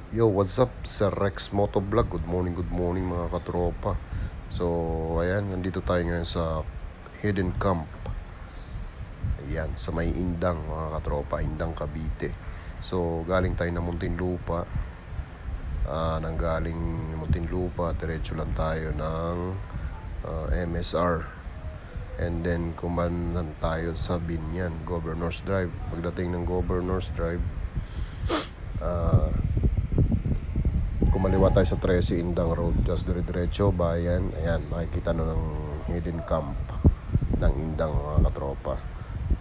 Yo, what's up? Sir Rex Motovlog. Good morning mga katropa. So, ayan, nandito tayo ngayon sa Hidden Camp. Ayan, sa may Indang mga katropa, Indang, Cavite. So, galing tayo ng Muntinlupa. Nanggaling Muntinlupa, diretso lang tayo ng MSR. And then, kumanan tayo sa Binyan, Governor's Drive. Pagdating ng Governor's Drive, kumaliwa tayo sa 13 Indang Road, just diretso bayan. Ayan, makikita na ng Hidden Camp ng Indang mga katropa.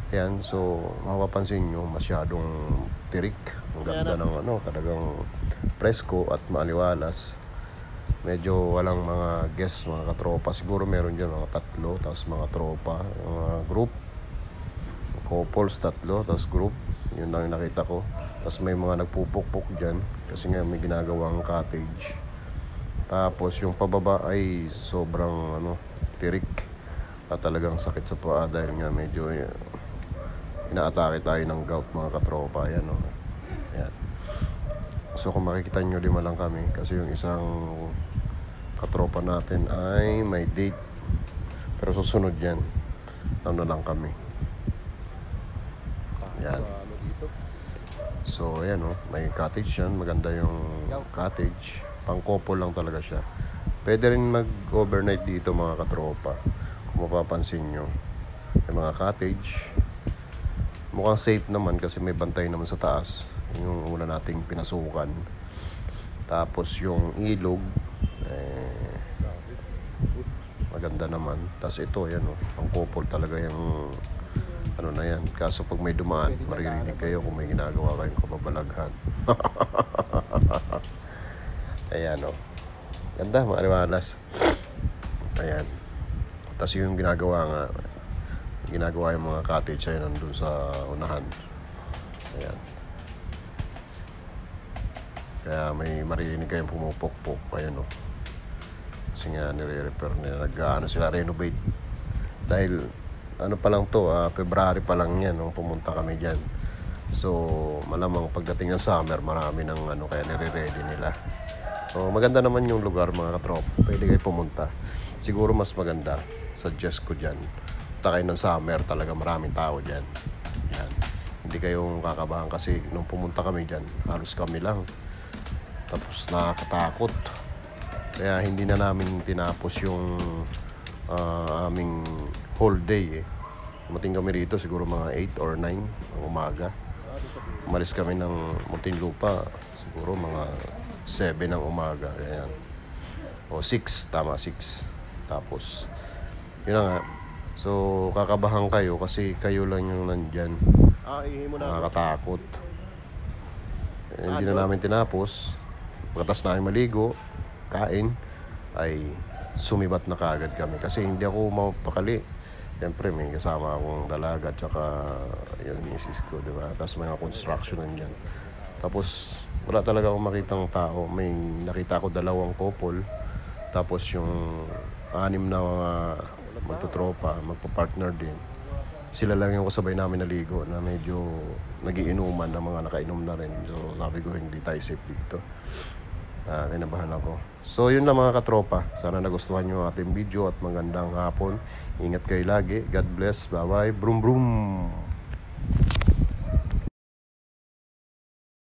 Ayan, so mapapansin nyo masyadong tirik. Ang ganda ng talagang presko at maaliwalas. Medyo walang mga guests mga katropa. Siguro meron dyan mga tatlo, tapos mga tropa, mga group, couples tatlo, tapos group. Yun lang yung nakita ko. Tapos may mga nagpupukpok dyan kasi nga may ginagawang cottage. Tapos yung pababa ay sobrang tirik at talagang sakit sa paa dahil nga medyo inaatake tayo ng gout mga katropa. Ayan, ayan. So kung makikita nyo, lima lang kami kasi yung isang katropa natin ay may date, pero susunod yan lang kami. Ayan. So ayan, may cottage yan. Maganda yung cottage. Pang couple lang talaga siya. Pwede rin mag-overnight dito mga katropa. Kung mapapansin nyo, may mga cottage. Mukhang safe naman kasi may bantay naman sa taas. Yung una nating pinasukan. Tapos yung ilog, maganda naman. Tapos ito, yan pang couple talaga yung na yan. Kaso pag may dumaan, maririnig kayo kung may ginagawa kayong kababalaghan. Ayan, ganda, maaliwalas. Ayan. Tapos yung ginagawa yung mga cottage ay nandun sa unahan. Ayan. Kaya may maririnig kayong pumupukpok. Ayan, kasi nga nire-repair nila, sila renovate. Dahil pa lang to, February pa lang yan nung pumunta kami dyan. So malamang pagdating ng summer marami ng kaya nire-ready nila. So maganda naman yung lugar mga katrop, pwede kayo pumunta. Siguro mas maganda, suggest ko dyan, takay ng summer, talaga maraming tao dyan. Yan. Hindi kayong kakabahan kasi nung pumunta kami dyan, halos kami lang. Tapos nakakatakot. Kaya hindi na namin tinapos yung aming whole day. Dumating kami rito siguro mga 8 or 9 ng umaga. Umalis kami ng Muntinlupa siguro mga 7 ng umaga. Ayan. O 6, tama 6. Tapos yun na nga. So kakabahan kayo kasi kayo lang yung nandyan. Nakakatakot. Hindi na namin tinapos. Pagkatapos namin maligo, kain, ay sumibat na kaagad kami kasi hindi ako mapakali. Siyempre may kasama akong dalaga at saka yung misis ko, diba? Tapos mga construction nandiyan. Tapos wala talaga akong makitang tao. May nakita ko 2 couple. Tapos yung 6 na mga magtutropa, magpa-partner din. Sila lang yung kasabay namin naligo na medyo nagiinuman na mga nakainom na rin. So sabi ko hindi tayo safe dito. Kinabahan ako. So yun lang mga katropa. Sana nagustuhan nyo ang ating video at magandang hapon. Ingat kayo lagi. God bless. Bye bye. Brum brum.